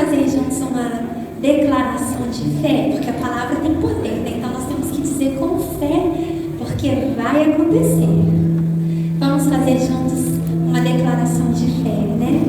fazer juntos uma declaração de fé, porque a palavra tem poder, né? Então nós temos que dizer com fé, porque vai acontecer. Vamos fazer juntos uma declaração de fé, né?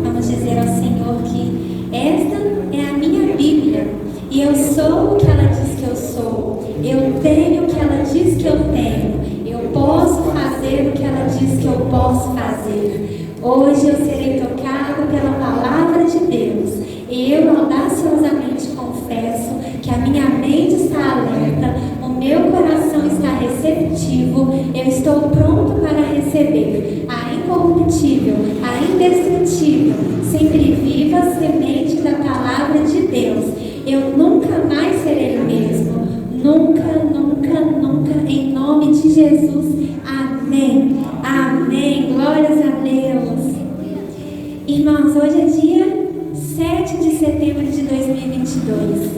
Vamos dizer ao Senhor que esta é a minha Bíblia e eu sou o que ela diz que eu sou. Eu tenho o que ela diz que eu tenho. Eu posso fazer o que ela diz que eu posso fazer. Hoje eu serei tocado pela palavra de Deus. Eu audaciosamente confesso que a minha mente está alerta, o meu coração está receptivo, eu estou pronto para receber a incorruptível, a indestrutível, sempre viva semente da palavra de Deus. Eu nunca mais serei o mesmo. Nunca, nunca, nunca, em nome de Jesus. Amém. Amém. Glórias a Deus. Irmãos, hoje é dia 7 de setembro de 2022.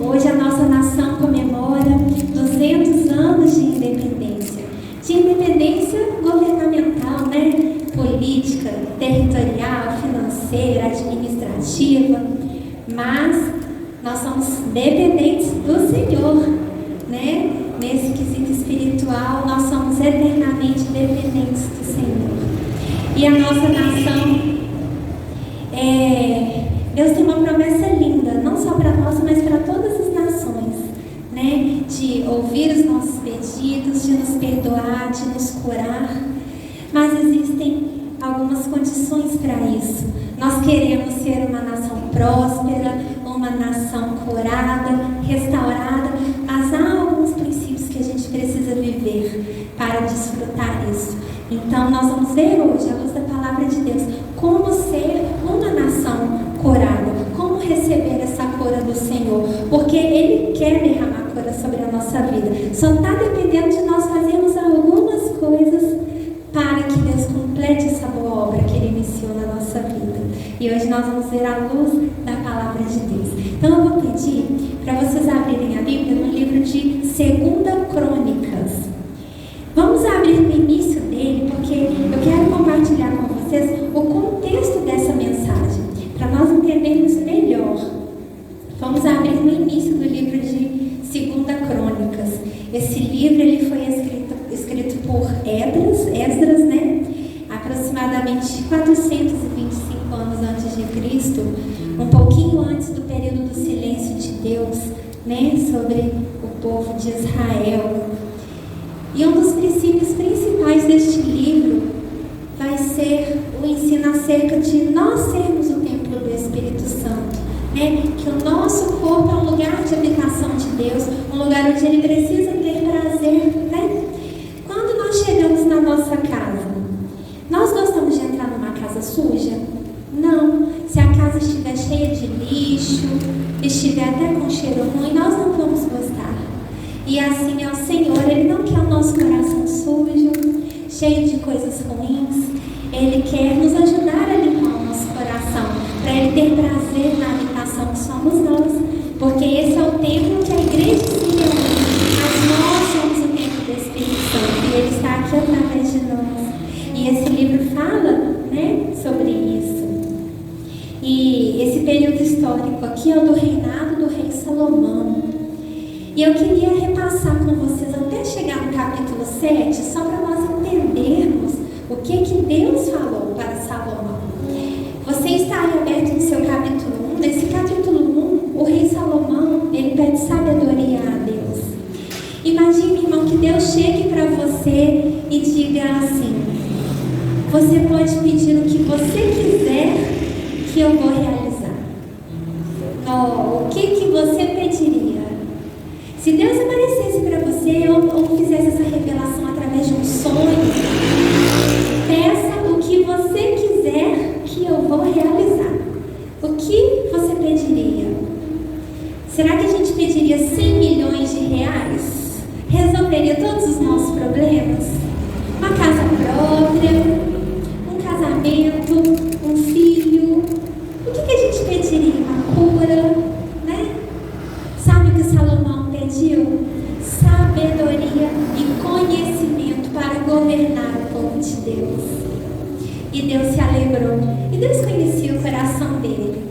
Hoje a nossa nação comemora 200 anos de independência. De independência governamental, né? Política, territorial, financeira, administrativa. Mas nós somos dependentes do Senhor, né? Nesse quesito espiritual, nós somos eternamente dependentes do Senhor. E a nossa nação, Deus tem uma promessa linda, não só para nós, mas para todas as nações, né? De ouvir os nossos pedidos, de nos perdoar, de nos curar. Mas existem algumas condições para isso. Nós queremos ser uma nação próspera, uma nação curada, restaurada, mas há alguns princípios que a gente precisa viver para desfrutar isso. Então nós vamos ver hoje, à luz da palavra de Deus, como ser uma nação curada, como receber essa cura do Senhor, porque Ele quer derramar cura sobre a nossa vida. Só está dependendo de nós fazermos algumas coisas para que Deus complete essa boa obra que Ele iniciou na nossa vida. E hoje nós vamos ver a luz da palavra de Deus. Então eu vou pedir para vocês abrirem a Bíblia no livro de 2 Crônicas. Vamos abrir no início dele, porque eu quero compartilhar com vocês o contexto dessa mensagem, para nós entendermos melhor. Vamos abrir no início do livro de 2 Crônicas. Esse livro ele foi escrito por Esdras, né? Aproximadamente 425 anos antes de Cristo, um pouquinho antes do período do silêncio de Deus, né? Sobre o povo de Israel. E um dos princípios principais deste livro vai ser o ensino acerca de nós sermos o templo do Espírito Santo, né? Que o nosso corpo é um lugar de habitação de Deus, um lugar onde Ele precisa ter prazer, né? Quando nós chegamos na nossa casa, nós gostamos de entrar numa casa suja? Não. Se a casa estiver cheia de lixo, estiver até com cheiro ruim, nós não vamos gostar. E assim é o Senhor, Ele não quer o nosso coração sujo, cheio de coisas ruins. Ele quer nos ajudar a limpar o nosso coração, para Ele ter prazer na habitação que somos nós. Porque esse é o templo que a igreja se reúne, mas nós somos o templo do Espírito Santo, e Ele está aqui através de nós. E esse livro fala, né, sobre isso. E esse período histórico aqui é o do reinado do rei Salomão. E eu queria repassar com vocês até chegar no capítulo 7, só para nós entendermos o que Deus falou para Salomão. Você está aí aberto no seu capítulo 1. Nesse capítulo 1, o rei Salomão, ele pede sabedoria a Deus. Imagine, irmão, que Deus chegue para você e diga assim: você pode pedir o que você quiser que eu vou realizar. O que você pediria? Se Deus aparecesse para você ou fizesse essa revelação através de um sonho, peça o que você quiser que eu vou realizar. O que você pediria? Será que a gente pediria 100 milhões de reais? Resolveria todos os nossos problemas? Uma casa própria, um casamento, um filho. O que a gente pediria? Uma cura, né? Sabe o que Salomão pediu? Sabedoria e conhecimento para governar o povo de Deus. E Deus se alegrou. E Deus conhecia o coração dele.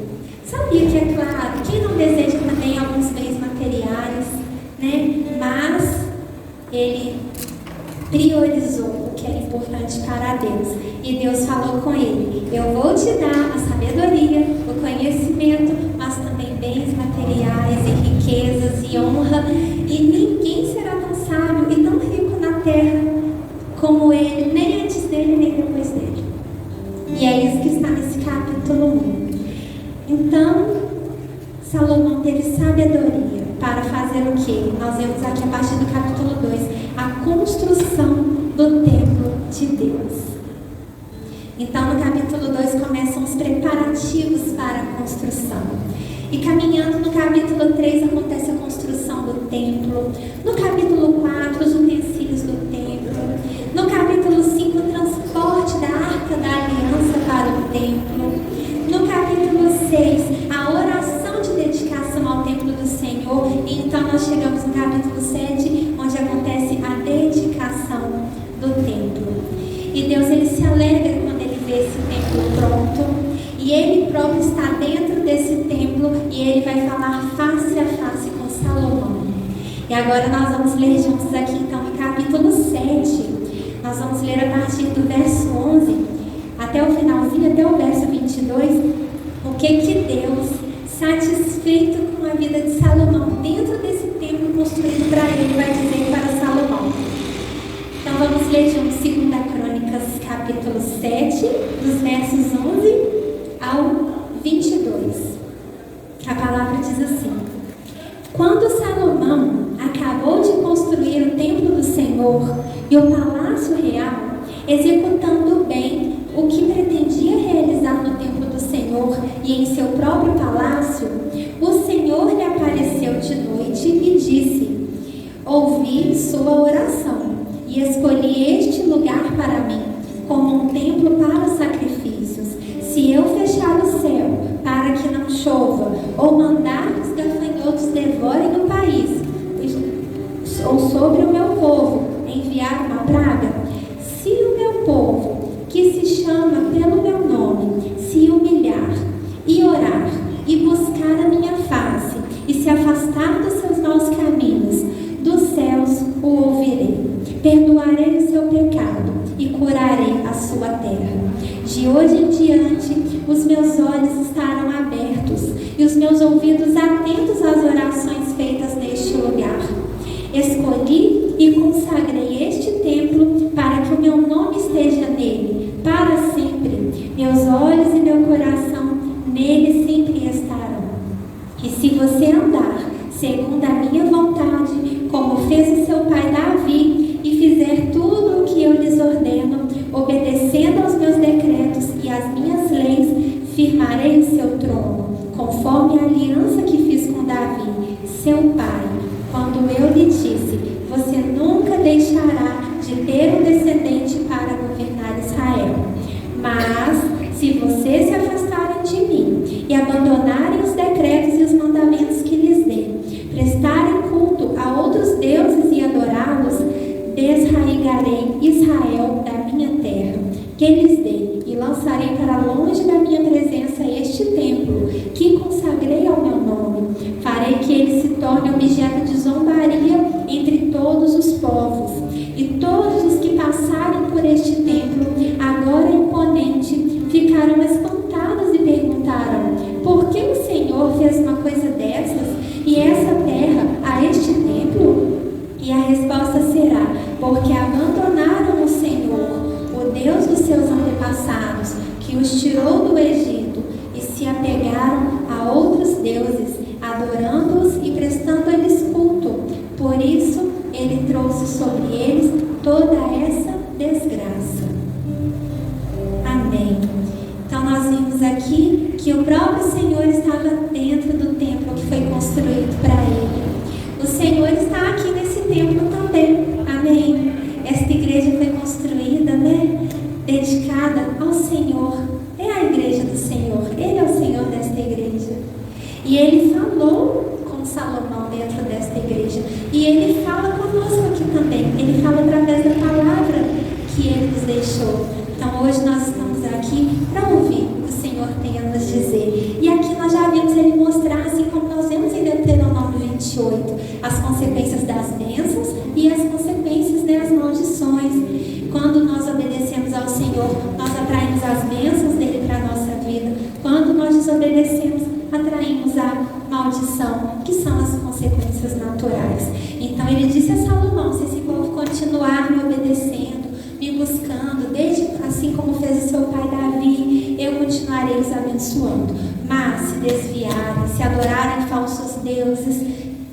Sabe Então, Salomão teve sabedoria para fazer o quê? Nós vemos aqui a partir do capítulo 2, a construção do templo de Deus. Então, no capítulo 2 começam os preparativos para a construção. E caminhando no capítulo 3 acontece a construção do templo. No capítulo 4, os utensílios do templo. No capítulo 5, o transporte da Arca da Aliança para o templo. No capítulo 6, a oração de dedicação ao templo do Senhor. E então nós chegamos no capítulo 7, onde acontece a dedicação do templo. E Deus, ele se alegra quando ele vê esse templo pronto. E ele próprio está dentro desse templo e ele vai falar face a face com Salomão. E agora nós vamos ler juntos aqui então no capítulo 7. Nós vamos ler a partir do verso 11 até o finalzinho, até o verso 22, o que Deus, satisfeito com a vida de Salomão, dentro desse templo construído para ele, vai dizer para Salomão. Então vamos ler juntos 2 Crônicas, capítulo 7, dos versos 11 ao 22. A palavra diz assim: Quando Salomão acabou de construir o templo do Senhor e o palácio real, executando bem o que pretendia realizar no templo do Senhor e em seu próprio palácio, o Senhor lhe apareceu de noite e disse: Ouvi sua oração e escolhi este lugar para mim, como um templo para sacrifícios. Se eu fechar o céu para que não chova, ou mandar que os gafanhotos devorem o país, ou sobre o meu povo enviar uma praga, se o meu povo, que se chama pelo meu nome, se humilhar e orar e buscar a minha face e se afastar dos seus maus caminhos, dos céus o ouvirei, perdoarei o seu pecado e curarei a sua terra. De hoje em diante, os meus olhos estarão abertos e os meus ouvidos atentos às orações feitas neste lugar. Escolhi e consagrei este templo para que o meu nome esteja nele para sempre. Meus olhos e meu coração nele sempre estarão. E se você andar segundo a minha vontade, como fez o seu pai Davi, e fizer tudo o que eu lhes ordeno, obedecendo aos meus decretos e às minhas leis, firmarei o seu trono, conforme a aliança que fiz com Davi, seu pai, quando eu lhe disse: você nunca deixará de ter um descendente para governar Israel. Mas, se vocês se afastarem de mim e abandonarem os decretos e os mandamentos que lhes dei, prestarem culto a outros deuses e adorá-los, desraigarei Israel da minha terra, que lhes dei, e lançarei para longe da minha presença este templo, que consagrei ao meu nome. Farei que ele se torne objeto de zombaria entre todos os povos, e todos os que passarem por este templo, agora imponente, ficarão espantados e perguntarão: por que o Senhor fez uma coisa dessas, e essa terra a este templo? E a resposta será: porque abandonaram o Senhor, o Deus dos seus antepassados, que os tirou do Egito, e se apegaram a outros deuses, adorando-os e prestando-lhes culto. Por isso, ele trouxe sobre eles toda essa desgraça. Amém. Então nós vimos aqui que o próprio Senhor estava dentro do templo que foi construído para ele. O Senhor está aqui nesse templo também. Amém. Esta igreja foi construída, dedicada ao Senhor. É a igreja do Senhor. Ele é o Senhor desta igreja. E ele falou com Salomão dentro desta igreja. E ele fala conosco aqui também. Ele fala através da palavra que ele nos deixou. Então hoje nós estamos aqui para ouvir o que o Senhor tem a nos dizer. E aqui nós já vimos ele mostrar, assim como nós vemos em Deuteronômio 28, as consequências das bênçãos e as consequências das maldições. Quando nós obedecemos ao Senhor, nós atraímos as bênçãos dele para a nossa vida. Quando nós desobedecemos, atraímos a maldição, que são as consequências naturais. Então ele disse a Salomão: se esse povo continuar me obedecendo, me buscando, desde assim como fez o seu pai Davi, eu continuarei estarei os abençoando. Mas se desviarem, se adorarem falsos deuses,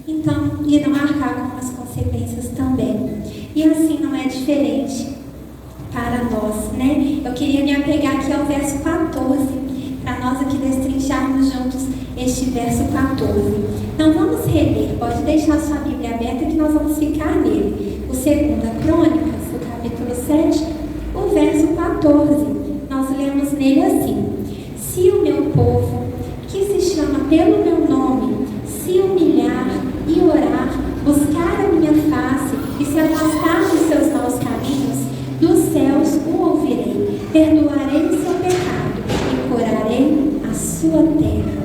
então irão arcar com as consequências também. E assim não é diferente para nós, né? Eu queria me apegar aqui ao verso 14, para nós aqui destrincharmos juntos este verso 14. Então vamos reler, pode deixar sua Bíblia aberta que nós vamos ficar nele. O 2 Crônicas, o capítulo 7, o verso 14. Nós lemos nele assim: se o meu povo, que se chama pelo meu nome, se humilhar e orar, buscar a minha face e se afastar dos seus maus caminhos, dos céus o ouvirei, perdoarei o seu pecado e curarei a sua terra.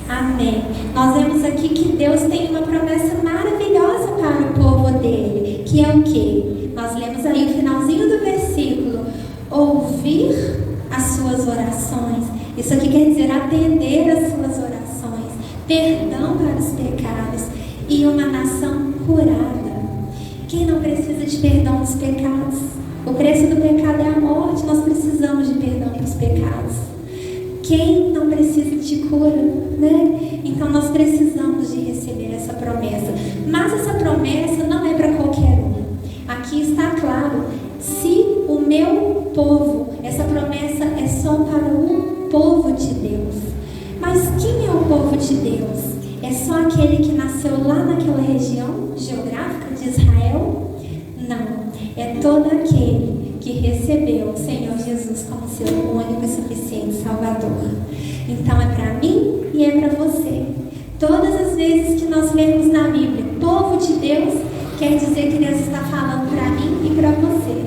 Amém. Nós vemos aqui que Deus tem uma promessa maravilhosa para o povo dele, que é o quê? Nós lemos aí o finalzinho do versículo: ouvir as suas orações. Isso aqui quer dizer atender as suas orações, perdão para os pecados e uma nação curada. Quem não precisa de perdão dos pecados? O preço do pecado é a morte, nós precisamos de perdão para os pecados. Quem não precisa de cura, né? Então nós precisamos de receber essa promessa. Mas essa promessa não é para qualquer um. Aqui está claro: se o meu povo, essa promessa é só para o povo de Deus. Mas quem é o povo de Deus? É só aquele que nasceu lá naquela região geográfica de Israel? Não, é todo aquele que recebeu o Senhor Jesus como seu único e suficiente Salvador. Então é para mim e é para você. Todas as vezes que nós lemos na Bíblia povo de Deus, quer dizer que Deus está falando para mim e para você.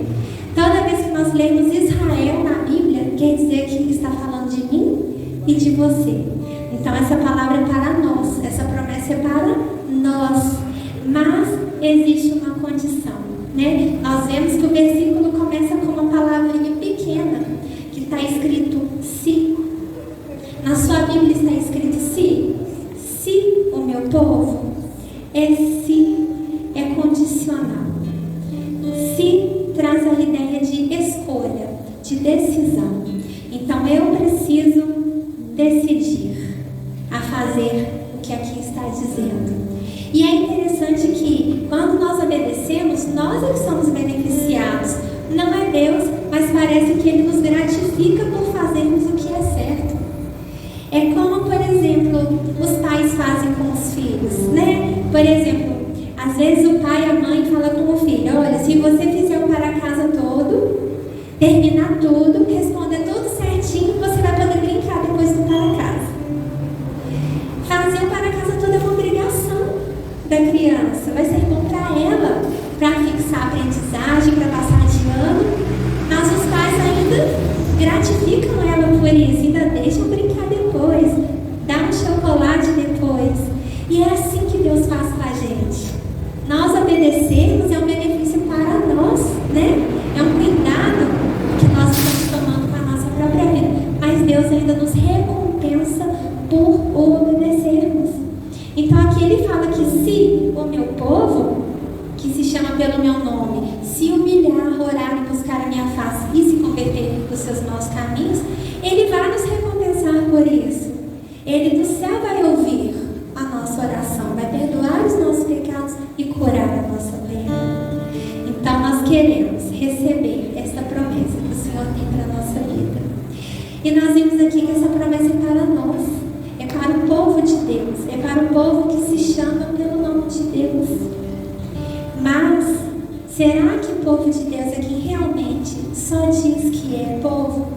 Toda vez que nós lemos Israel na Bíblia, quer dizer que Ele está falando de mim e de você. Então essa palavra é para nós, essa promessa é para nós. Mas existe uma condição, né? Nós vemos que o versículo começa com uma palavrinha pequena, que está escrito se. Na sua Bíblia está escrito se. Se o meu povo, se é condicional. Se traz a ideia de escolha, de decisão. Então eu preciso decidir a fazer o que aqui está dizendo. E é interessante que quando nós obedecemos, nós é que somos beneficiados. Não é Deus, mas parece que Ele nos gratifica por fazermos o que é certo. É como, por exemplo, os pais fazem com os filhos, né? Por exemplo, às vezes o pai e a mãe falam com o filho: olha, se você fizer o para casa todo, terminar tudo, responder tudo certinho, você vai poder brincar depois do para casa. Fazer o para casa todo é uma obrigação da criança, vai ser bom para ela, para fixar a aprendizagem, para passar de ano, mas os pais ainda gratificam ela por isso, ainda deixam brincar depois, dá um chocolate depois. E é assim que Deus faz com a gente. Nós obedecermos é um benefício para nós, né? É um cuidado que nós estamos tomando com a nossa própria vida, mas Deus ainda nos recompensa por obedecermos. Então aqui ele fala que se o meu povo, que se chama pelo meu nome, se humilhar, orar e buscar a minha face e se converter dos seus maus caminhos, Ele vai nos recompensar por isso. Ele do céu vai ouvir a nossa oração, vai perdoar os nossos pecados e curar a nossa terra. Então nós queremos receber essa promessa que o Senhor tem para a nossa vida. E nós vimos aqui que essa promessa é para nós. É para o povo de Deus, é para o povo que se chama pelo nome de Deus. Mas, será que o povo de Deus é quem realmente só diz que é povo?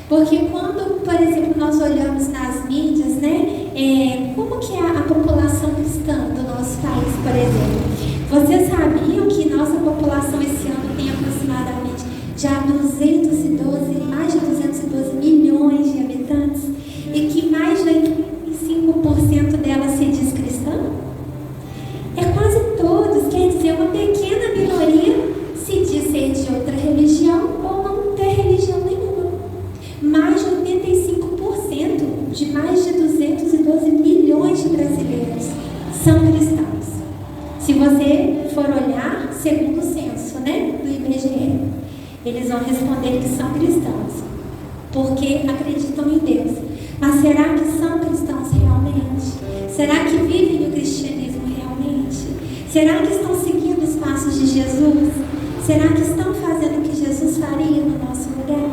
Porque quando, por exemplo, nós olhamos nas mídias, né, como que é a população cristã do nosso país, por exemplo? Vocês sabiam que nossa população esse ano tem aproximadamente já mais de 212 milhões de habitantes? E que mais de 85% dela se diz cristã? É quase todos, quer dizer, uma pequena minoria se diz ser de outra religião ou não ter religião nenhuma. Mais de 85% será que são cristãos realmente? Será que vivem o cristianismo realmente? Será que estão seguindo os passos de Jesus? Será que estão fazendo o que Jesus faria no nosso lugar?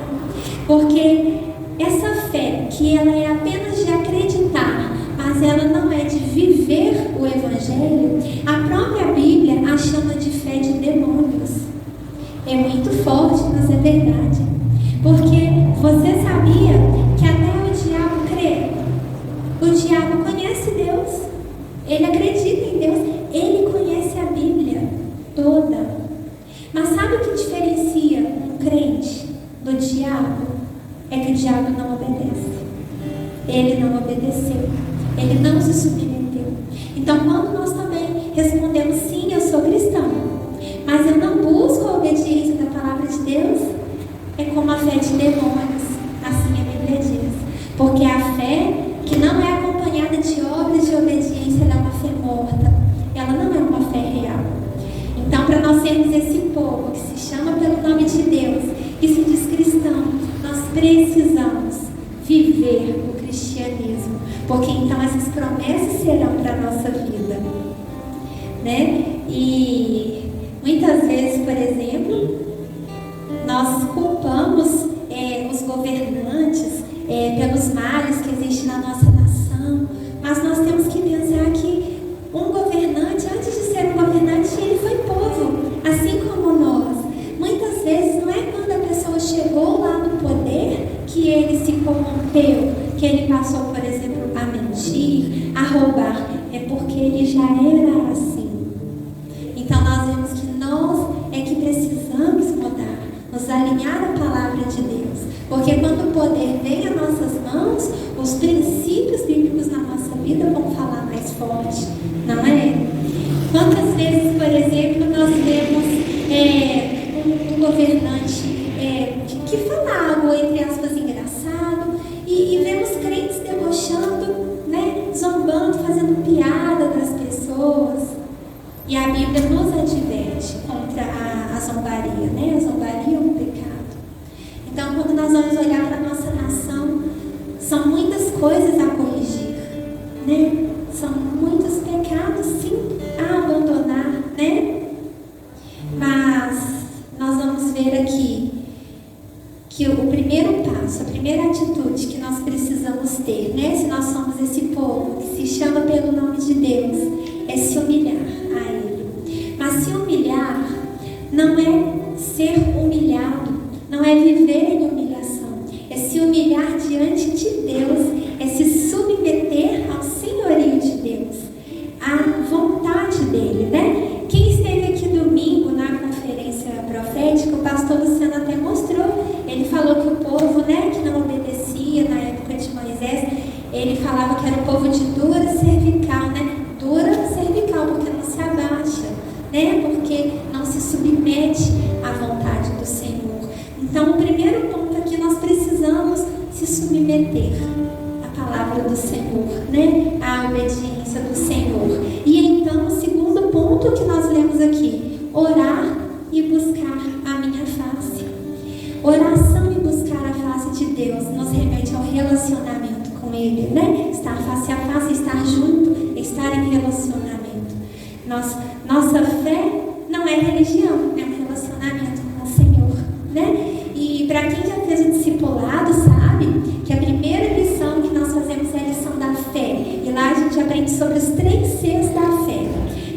Porque essa fé, que ela é apenas de acreditar, mas ela não é de viver o Evangelho, a própria Bíblia a chama de fé de demônios. É muito forte, mas é verdade. Porque você sabia que até o diabo crê? O diabo conhece Deus, ele acredita em Deus, ele conhece a Bíblia toda. Mas sabe o que diferencia um crente do diabo? É que o diabo não obedece. Ele não obedeceu, ele não se submeteu. Então, quando nós também respondemos sim, eu sou cristão, mas eu não busco a obediência da palavra de Deus, é como a fé de demônios, assim a Bíblia diz. Porque a fé que não é acompanhada de obras de obediência, ela é uma fé morta, ela não é uma fé real. Então, para nós sermos esse povo que se chama pelo nome de Deus e se diz cristão, nós precisamos viver o cristianismo, porque então essas promessas serão para a nossa vida, né? E muitas vezes, por exemplo, nós culpamos os governantes pelos males que existem na nossa nação, mas nós temos que pensar que um governante, antes de ser um governante, ele foi povo, assim como nós. Muitas vezes não é quando a pessoa chegou lá no poder que ele se corrompeu, que ele passou, por exemplo, a mentir, a roubar, é porque ele já era assim. Então nós vemos que nós é que precisamos mudar, nos alinhar à palavra de Deus, porque quando o poder vem às nossas mãos, os princípios bíblicos na nossa vida vão falar mais forte, não é? Quantas vezes, por exemplo, nós vemos um governante que fala algo, entre aspas, engraçado, e vemos crentes debochando, né, zombando, fazendo piada das pessoas. E a Bíblia nos adverte contra a zombaria, né? A zombaria é um pecado. Então, quando nós vamos olhar para a nossa nação, são muitas coisas a corrigir, né? São muitos pecados, sim, a abandonar, né? Mas nós vamos ver aqui que o primeiro passo, a primeira atitude que nós precisamos ter, né? Se nós somos esse povo que se chama pelo nome de Deus, é se humilhar a Ele. Mas se humilhar não é ser humilhado, não é viver em humilhação, é se humilhar diante de Deus, é se submeter ao senhorio de Deus, à vontade dele, né? Quem esteve aqui domingo na conferência profética, o pastor Luciano até mostrou, ele falou que o povo, né, que não obedecia na época de Moisés, ele falava que era um povo de dura cervical, né? Dura cervical, porque não se abaixa, né? Porque não se submete à vontade do Senhor. Então, o primeiro ponto aqui, nós precisamos se submeter à palavra do Senhor, né? À obediência do Senhor. E então, o segundo ponto que nós lemos aqui, orar e buscar a minha face. Oração e buscar a face de Deus nos remete ao relacionamento com Ele, né? Estar face a face, estar junto, estar em relacionamento. Nossa fé não é religião, é um relacionamento com o Senhor, né? E para quem já fez o discipulado, sabe que a primeira lição que nós fazemos é a lição da fé. E lá a gente aprende sobre os 3 Cs da fé,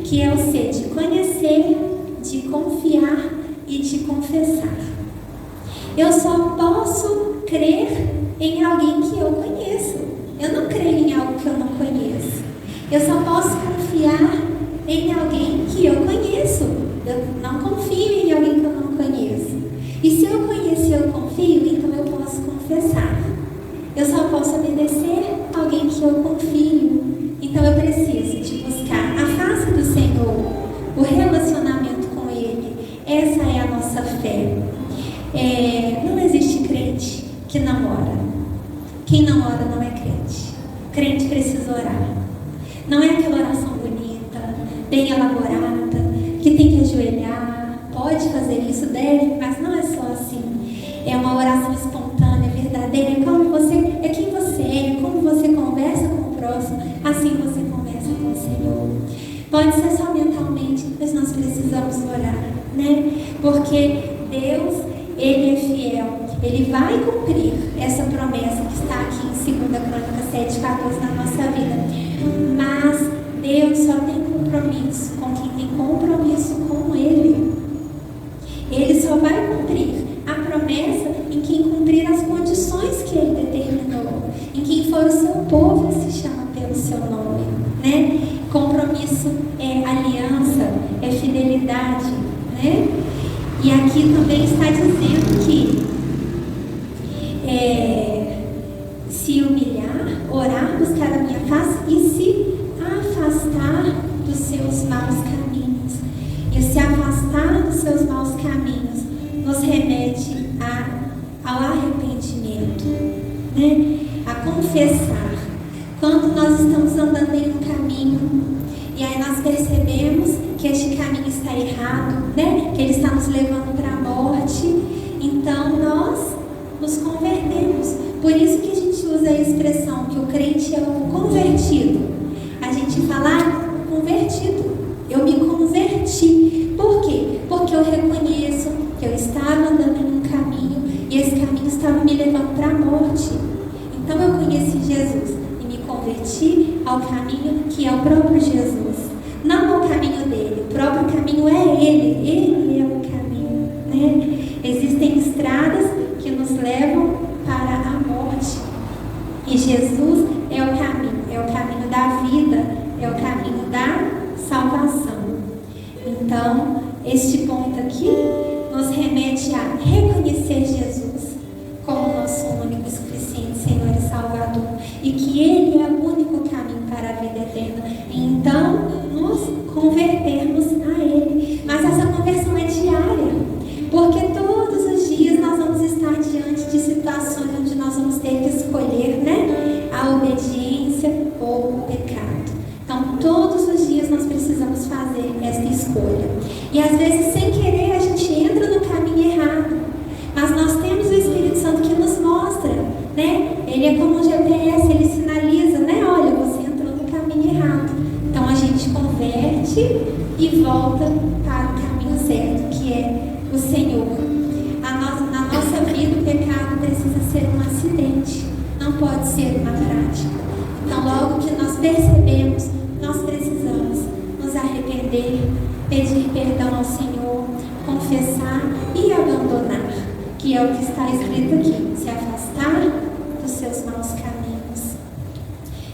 que é o C de conhecer, de confiar e de confessar. Eu só posso crer em alguém que eu conheço. Eu não creio em algo que eu não conheço. Eu só posso confiar em alguém que eu conheço. Eu não confio em alguém que eu não conheço. E se eu conheço e eu confio, então eu posso confessar. Eu só posso obedecer a alguém que eu confio. Então eu preciso de buscar a face do Senhor, o relacionamento com Ele. Essa é a nossa fé. Não existe crente que não ora. Quem não ora não é crente. O crente precisa orar. Não é aquela oração bonita, bem elaborada, que tem que ajoelhar. Pode fazer isso, deve, mas não é só assim. É uma oração espontânea, verdadeira. É quem você é, como assim você conversa com o Senhor. Pode ser só mentalmente, mas nós precisamos orar, né? Porque Deus, Ele é fiel. Ele vai cumprir essa promessa que está aqui em 2 Crônicas 7:14 na nossa vida. Mas Deus só tem compromisso com quem tem compromisso com Ele. Ele só vai cumprir a promessa em quem cumprir as condições que Ele determinou, em quem for o seu povo que se chama pelo seu nome, né? Compromisso é aliança, é fidelidade, né? E aqui também está dizendo que se humilhar, orar, buscar a minha face e se afastar dos seus maus caminhos. E se afastar dos seus maus caminhos nos remete ao arrependimento, né? A confessar. Quando nós estamos andando em um caminho e aí nós percebemos que este caminho está errado, né? Que ele está nos levando para a morte, então nós nos convertemos. Por isso que a gente usa a expressão que o crente é um convertido. A gente fala, convertido, eu me converti. Por quê? Porque eu reconheço que eu estava andando em um caminho e esse caminho estava me levando para a morte. Então eu conheci Jesus e me converti ao caminho que é o próprio Jesus, não ao caminho dele. O próprio caminho é Ele é o caminho, né? Existem estradas que nos levam para a morte e Jesus é o caminho da vida, é o caminho da salvação. Então, este ponto aqui nos remete a reconhecer Jesus como nosso único e suficiente Senhor e Salvador e que Ele é o único caminho para a vida eterna. E então, nos convertermos a Ele. Mas essa conversão é diária, porque todos os dias nós vamos estar diante de situações onde nós vamos ter que escolher, né? A obediência ou o pecado. Então, todos os dias nós precisamos fazer esta escolha. E às vezes, sem querer, a gente entra no caminho errado. Mas nós temos o Espírito Santo que nos mostra, né? Ele é como um GPS, ele sinaliza, né? Olha, você entrou no caminho errado. Então, a gente converte e volta para o caminho certo, que é o Senhor. Na nossa vida, o pecado precisa ser um acidente, não pode ser uma prática. Então, logo que nós percebemos, nós precisamos nos arrepender, pedir perdão ao Senhor, confessar e abandonar, que é o que está escrito aqui, se afastar dos seus maus caminhos.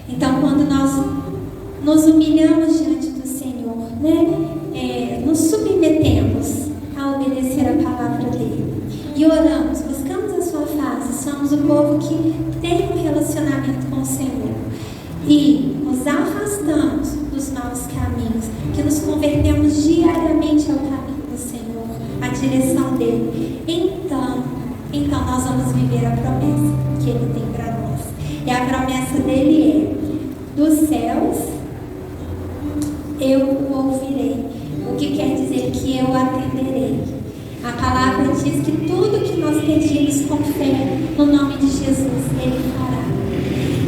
Então, quando nós nos humilhamos diante do Senhor, né, nos submetemos a obedecer a palavra dele e oramos, buscamos a sua face, somos o povo que tem um relacionamento com o Senhor e nos afastamos dos maus caminhos, que nos convertemos diariamente ao caminho do Senhor, à direção dele, então nós vamos viver a promessa que ele tem para nós. E a promessa dele é: dos céus eu o ouvirei, o que quer dizer que eu atenderei. A palavra diz que tudo que nós pedimos com fé no nome de Jesus, Ele fará.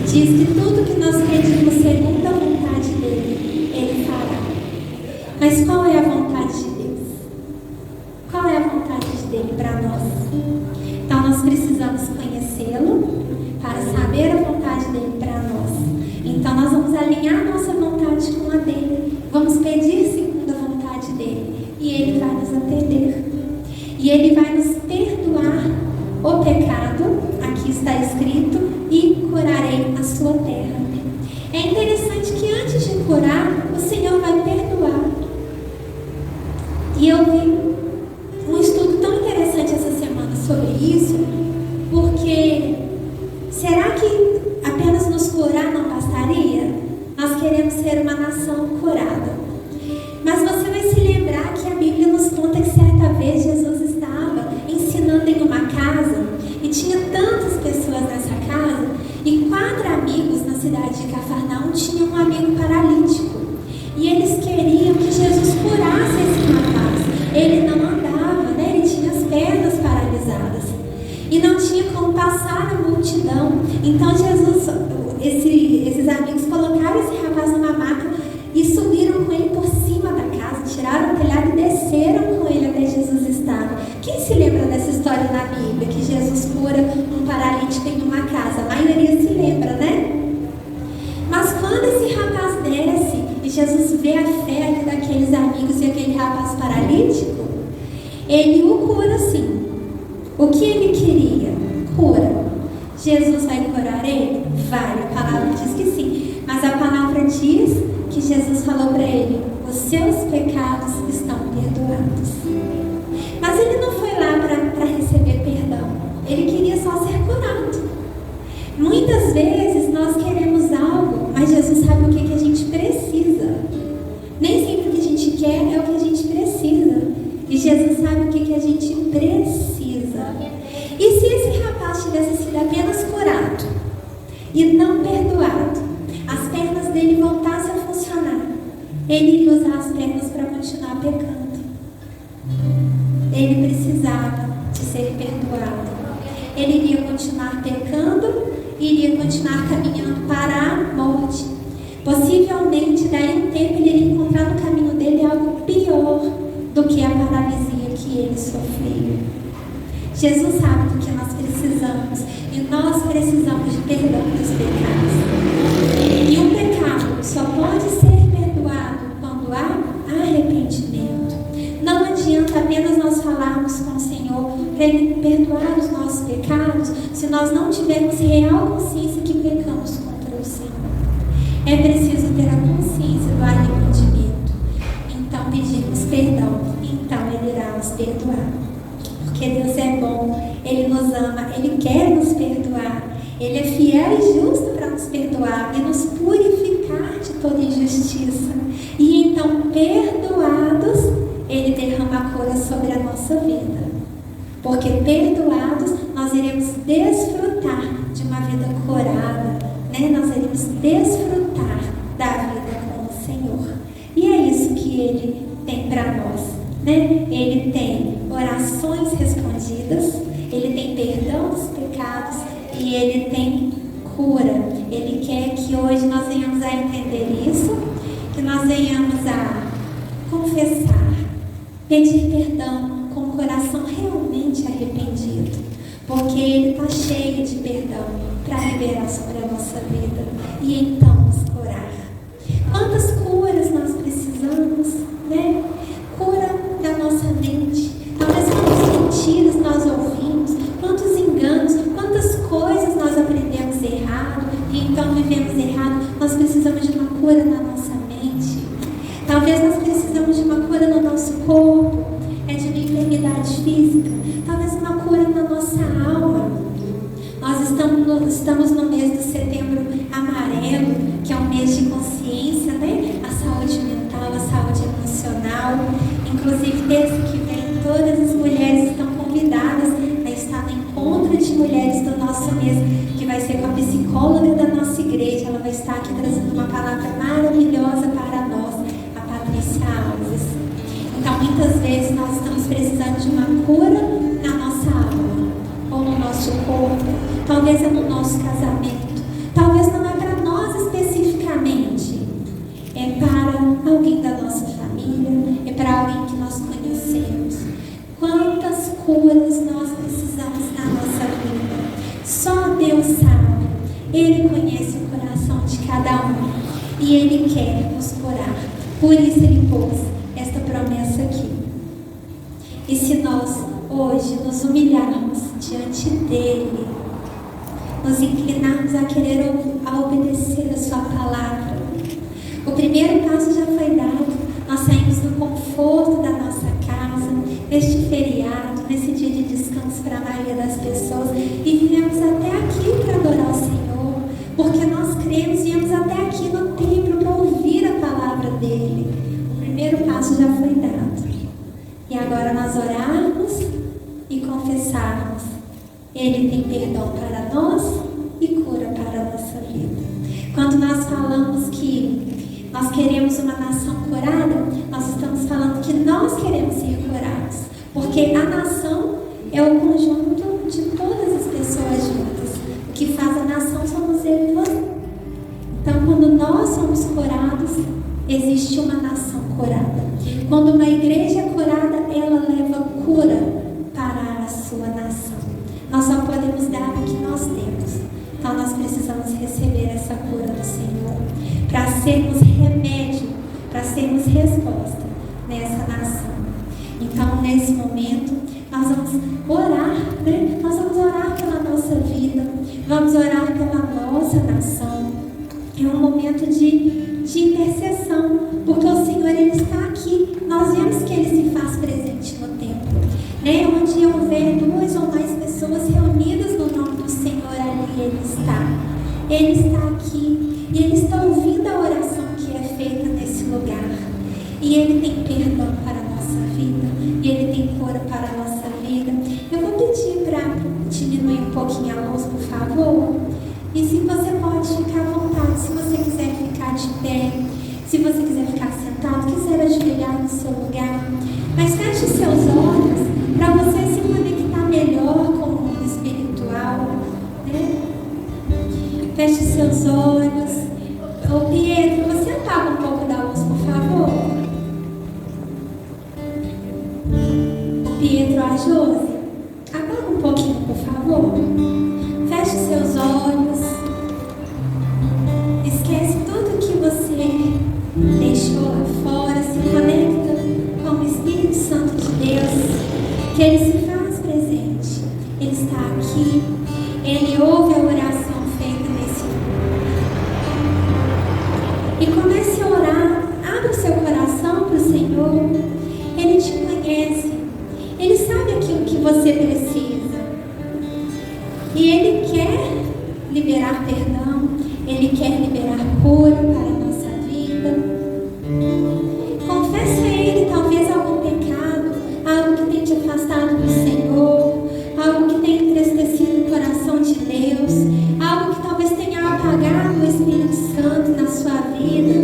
Diz que tudo que nós pedimos segundo a vontade dEle, Ele fará. Mas qual é a vontade de Deus? Qual é a vontade dEle para nós? Então nós precisamos conhecê-lo para saber a vontade dEle para nós. Então nós vamos alinhar nossa vontade com a dEle. Vamos pedir segundo a vontade dEle. E Ele vai nos atender. E Ele vai nos perdoar o pecado, aqui está escrito, e curarei a sua terra. É interessante que antes de curar, o Senhor vai perdoar. E eu vi um estudo tão interessante essa semana sobre isso, porque será que apenas nos curar não bastaria? Nós queremos ser uma nação curada. Mas você vai se lembrar que a Bíblia nos conta que certa vez Jesus estava ensinando em uma casa e tinha tantas pessoas nessa casa e 4 amigos na cidade de Cafarnaum tinham um amigo paralítico. E eles queriam que Jesus curasse esse rapaz. Ele não andava, né? Ele tinha as pernas paralisadas. E não tinha como passar a multidão. Então Jesus, esses amigos colocaram esse Jesus vê a fé ali daqueles amigos e aquele rapaz paralítico, ele o cura sim. O que ele queria? Cura. Jesus vai curar ele? Vai, a palavra diz que sim. Mas a palavra diz que Jesus falou para ele: os seus pecados estão perdoados. Mas ele não foi lá para receber perdão. Ele queria só ser curado. Muitas vezes nós queremos algo, mas Jesus sabe o que a gente precisa. Nem sempre o que a gente quer é o que a gente precisa. E Jesus sabe o que a gente precisa. E se esse rapaz tivesse sido apenas curado e não perdoado, as pernas dele voltassem a funcionar, ele iria usar as pernas para continuar pecando. Ele precisava de ser perdoado. Ele iria continuar pecando, iria continuar caminhando para a morte. Possivelmente, daí um tempo, ele iria encontrar no caminho dele algo pior do que a paralisia que ele sofreu. Jesus sabe do que nós precisamos, e nós precisamos de perdão dos pecados. E um pecado só pode ser perdoado quando há arrependimento. Não adianta apenas nós falarmos com o Senhor para Ele perdoar os nossos pecados se nós não tivermos real consciência que pecamos contra o Senhor. É preciso ter a consciência do arrependimento. Então pedimos perdão, então Ele irá nos perdoar. Porque Deus é bom, Ele nos ama, Ele quer nos perdoar. Ele é fiel e justo para nos perdoar e nos purificar de toda injustiça. E então, perdoados, Ele derrama a cura sobre a nossa vida. Porque perdoados, nós iremos desfrutar de uma vida curada, né? Nós iremos desfrutar da vida com o Senhor. E é isso que Ele tem para nós, né? Ele tem orações respondidas, Ele tem perdão dos pecados e Ele tem cura. Ele quer que hoje nós venhamos a entender isso, que nós venhamos a confessar, pedir perdão com o coração realmente arrependido, porque Ele está cheio de perdão para liberar sobre a nossa vida e então nos curar. Quantas curas nós precisamos, né? Cura da nossa mente. Talvez quantas mentiras nós ouvimos, quantos enganos, quantas coisas nós aprendemos errado e então vivemos errado. Nós precisamos de uma cura na nossa mente. Talvez nós precisamos de uma cura no nosso corpo, de uma enfermidade física, talvez uma cura na nossa alma. Nós estamos no mês de setembro amarelo, que é um mês de consciência, né? A saúde mental, a saúde emocional. Inclusive, desde que vem, todas as mulheres estão convidadas a estar no encontro de mulheres do nosso mês, que vai ser com a psicóloga da nossa igreja. Ela vai estar aqui trazendo uma palavra maravilhosa para nós, a Patrícia Alves. Então, muitas vezes nós estamos precisando de uma cura na nossa alma, ou no nosso corpo, talvez é no nosso casamento, talvez não é para nós especificamente, é para alguém da nossa família, é para alguém que nós conhecemos. Quantas curas nós precisamos na nossa vida? Só Deus sabe. Ele conhece o coração de cada um e Ele quer nos curar. Por isso Ele pôs esta promessa aqui. E se nós hoje nos humilharmos diante dEle, nos inclinarmos a querer a obedecer a sua palavra, o primeiro passo já foi dado. Nós saímos do conforto da nossa casa, neste feriado, nesse dia de descanso para a maioria das pessoas, e viemos até aqui para adorar o Senhor, porque nós cremos, viemos até aqui no templo para ouvir a palavra dEle. O primeiro passo já foi dado. E agora nós orarmos e confessarmos. Ele tem perdão para nós e cura para a nossa vida. Quando nós falamos que nós queremos uma nação curada, nós estamos falando que nós queremos ser curados. Porque a nação é o conjunto de todas as pessoas juntas. O que faz a nação somos eu e você. Então, quando nós somos curados, existe uma nação curada. Quando uma igreja é curada, ela leva cura para a sua nação. Nós só podemos dar o que nós temos. Então nós precisamos receber essa cura do Senhor, para sermos remédio É um momento de intercessão, porque o Senhor, Ele está aqui. Nós vemos que Ele se faz presente no templo, né? Onde houver 2 ou mais pessoas reunidas no nome do Senhor, ali Ele está. Ele está aqui e Ele está ouvindo a oração que é feita nesse lugar. E Ele tem perdão para a nossa vida, e Ele tem cura para a nossa vida. Eu vou pedir para diminuir um pouquinho a luz, por favor. E se você pode ficar à vontade, se você quiser ficar de pé, se você quiser ficar sentado, quiser ajoelhar no seu lugar. Mas feche seus olhos para você se conectar melhor com o mundo espiritual, né? Feche seus olhos. Ô Pietro, você apaga um pouco da luz, por favor? O Pietro, a Josi, apaga um pouquinho, por favor. Feche seus olhos. Esquece tudo que você deixou lá fora. Se conecta com o Espírito Santo de Deus, que Ele se faz presente. Ele está aqui. Ele ouve a oração feita nesse mundo. E comece a orar. Abra o seu coração para o Senhor. Ele te conhece. Ele sabe aquilo que você precisa. E Ele quer liberar perdão. Ele quer liberar cura para a nossa vida. Confesse a Ele talvez algum pecado, algo que tem te afastado do Senhor, algo que tem entristecido o coração de Deus, algo que talvez tenha apagado o Espírito Santo na sua vida.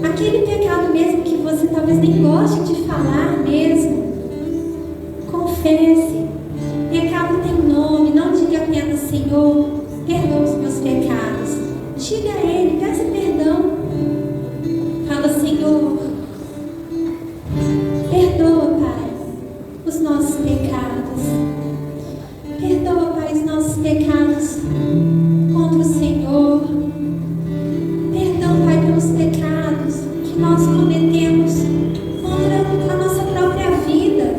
Aquele pecado mesmo que você talvez nem goste de falar mesmo. Confesse. Pecado tem nome. Não diga apenas: Senhor, perdoa os meus pecados. Diga a Ele, peça perdão. Fala: Senhor, perdoa, Pai, os nossos pecados. Perdoa, Pai, os nossos pecados contra o Senhor. Perdão, Pai, pelos pecados que nós cometemos contra a nossa própria vida.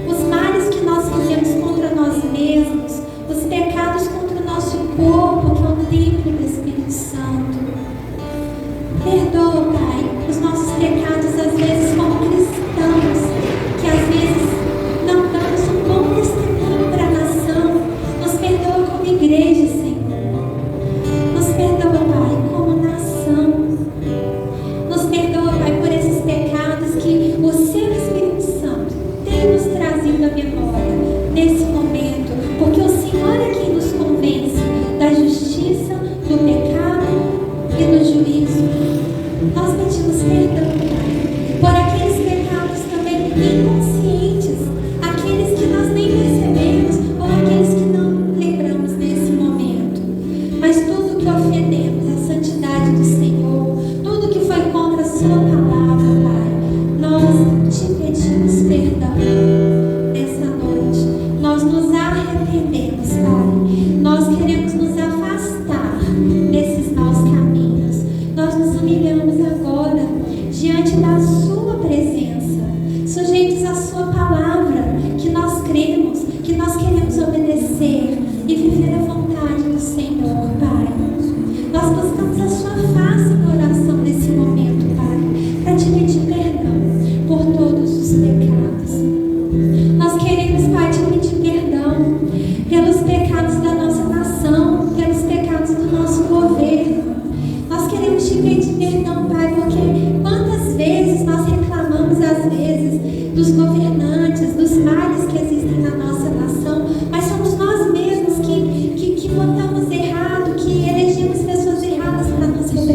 Os males que nós fazemos contra nós mesmos. Os pecados contra o nosso corpo, que é o templo do Espírito Santo. Perdoa, Pai, os nossos pecados, às vezes, como cristãos, que às vezes não damos um bom testemunho para a nação. Nos perdoa como igreja, Senhor. Nos perdoa, Pai, como nação. Nos perdoa, Pai, por esses pecados que o Seu Espírito Santo tem nos trazido à memória nesse momento, porque o Senhor é quem nos convence da justiça, do pecado e do juízo. Nós pedimos perdão, Pai, por aqueles pecados também inconscientes, aqueles que nós nem percebemos ou aqueles que não lembramos nesse momento. Mas tudo que ofendemos a santidade do Senhor, tudo que foi contra a Sua palavra, Pai, nós te pedimos perdão nessa noite. Nós nos arrependemos, Pai. Nós queremos nos afastar desses maus caminhos. Nós nos humilhamos agora diante da Sua presença, sujeitos à Sua palavra, que nós cremos, que nós queremos obedecer e viver a vontade do Senhor, Pai. Nós buscamos a Sua face em oração nesse momento, Pai, para te pedir perdão por todos os pecados. Nós queremos, Pai, te pedir perdão pelos pecados da nossa nação, pelos pecados do nosso governo. Nós queremos te pedir perdão, Pai, porque quantas vezes nós reclamamos, às vezes, dos governantes, dos males que existem na nossa nação, mas somos nós mesmos que votamos errado, que elegemos pessoas erradas para nos representar.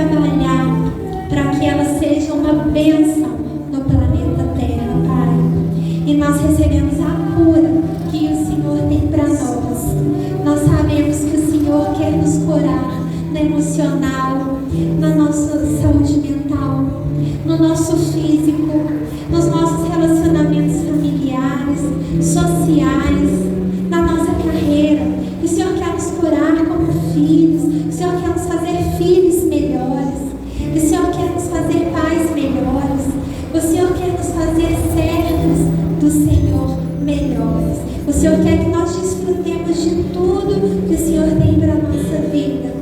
trabalhar para que ela seja uma bênção no planeta Terra, Pai. E nós recebemos a cura que o Senhor tem para nós. Nós sabemos que o Senhor quer nos curar no emocional, na nossa saúde mental, no nosso físico, nos nossos relacionamentos familiares, sociais, na nossa carreira. O Senhor quer nos curar como filhos. O Senhor quer nos fazer filhos melhores. O Senhor quer nos fazer pais melhores. O Senhor quer nos fazer servos do Senhor melhores. O Senhor quer que nós desfrutemos de tudo que o Senhor tem para a nossa vida.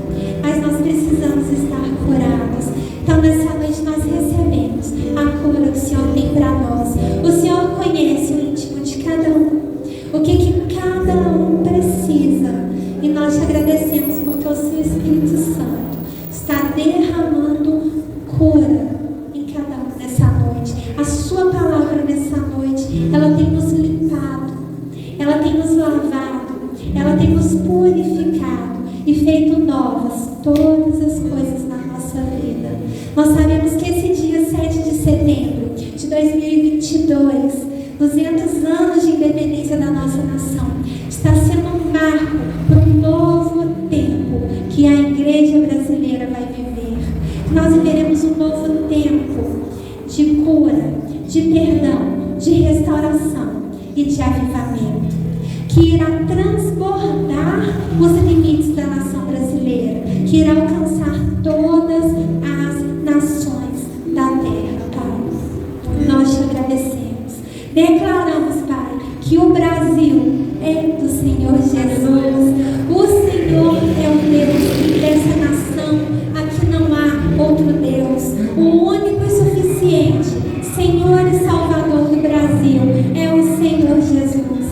Mas nós precisamos estar curados. Então nessa noite nós recebemos a cura que o Senhor tem para nós. O Senhor conhece o íntimo de cada um. O que cada um precisa. E nós te agradecemos porque o seu Espírito Santo está derramando cura em cada um nessa noite. A sua palavra nessa noite, ela tem nos limpado, ela tem nos lavado, ela tem nos purificado e feito novas todas as coisas na nossa vida. Nós sabemos que esse dia 7 de setembro de 2022, 200 anos de independência da nossa nação, está sendo um marco para um novo tempo que a igreja brasileira vai viver. Nós viveremos um novo tempo de cura, de perdão, de restauração e de avivamento, que irá transbordar os limites da nação brasileira, que irá alcançar todas as nações da terra, Pai. Nós te agradecemos. Declaramos, Pai, que o Brasil é do Senhor Jesus. O Senhor é o Deus dessa nação. Aqui não há outro Deus. O único e suficiente Senhor e Salvador do Brasil é o Senhor Jesus.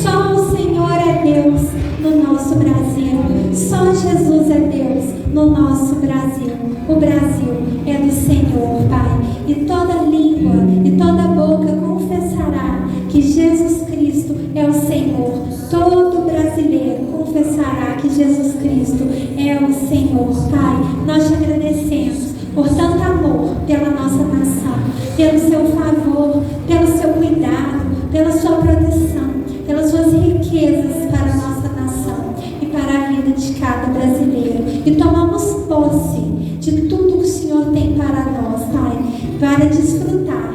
Só o Senhor é Deus no nosso Brasil. Só Jesus é Deus no nosso Brasil. O Brasil é do Senhor, Pai. E toda língua e toda boca confessará que Jesus Cristo é o Senhor. Todo brasileiro confessará que Jesus Cristo é o Senhor, Pai. Nós te agradecemos por tanto amor pela nossa nação, pelo seu favor, pelo seu cuidado, pela sua proteção, pelas suas riquezas para a nossa nação e para a vida de cada brasileiro. E tomamos posse de tudo que o Senhor tem para nós, Pai, para desfrutar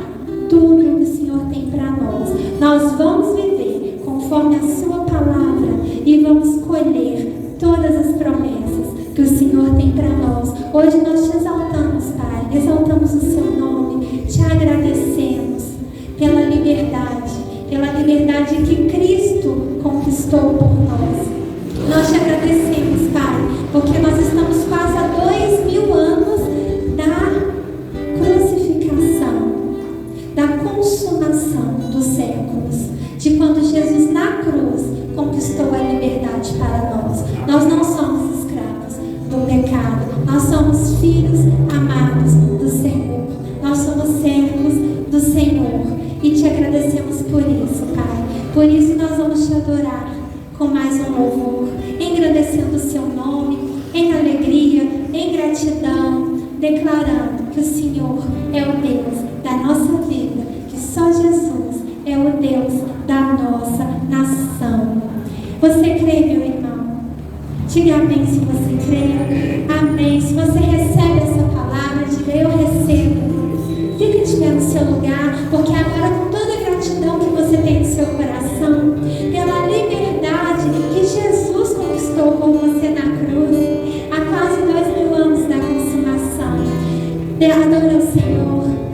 tudo que o Senhor tem para nós. Nós vamos viver conforme a sua palavra e vamos colher todas as promessas que o Senhor tem para nós. Hoje nós te exaltamos, Pai, exaltamos o seu nome, te agradecemos pela liberdade que Cristo conquistou por nós. Nós te agradecemos, Pai, porque nós estamos quase há 2000 anos da crucificação, da consumação dos séculos, de quando Jesus na cruz conquistou a liberdade para nós. Nós não somos escravos do pecado, nós somos filhos amados do Senhor, nós somos servos do Senhor e te agradecemos por isso, Pai. Por isso nós vamos te adorar com mais um louvor, engrandecendo o seu nome, em alegria, em gratidão, declarando que o Senhor é o Deus da nossa vida, que só Jesus é o Deus da nossa nação. Você crê, meu irmão? Diga amém se você crê. Amém. Se você recebe essa palavra, diga eu recebo. Fique de pé no seu lugar, porque agora com toda a gratidão que você tem no seu coração, pela liberdade que Jesus conquistou por você na cruz, há quase 2000 anos da consumação, adora o Senhor.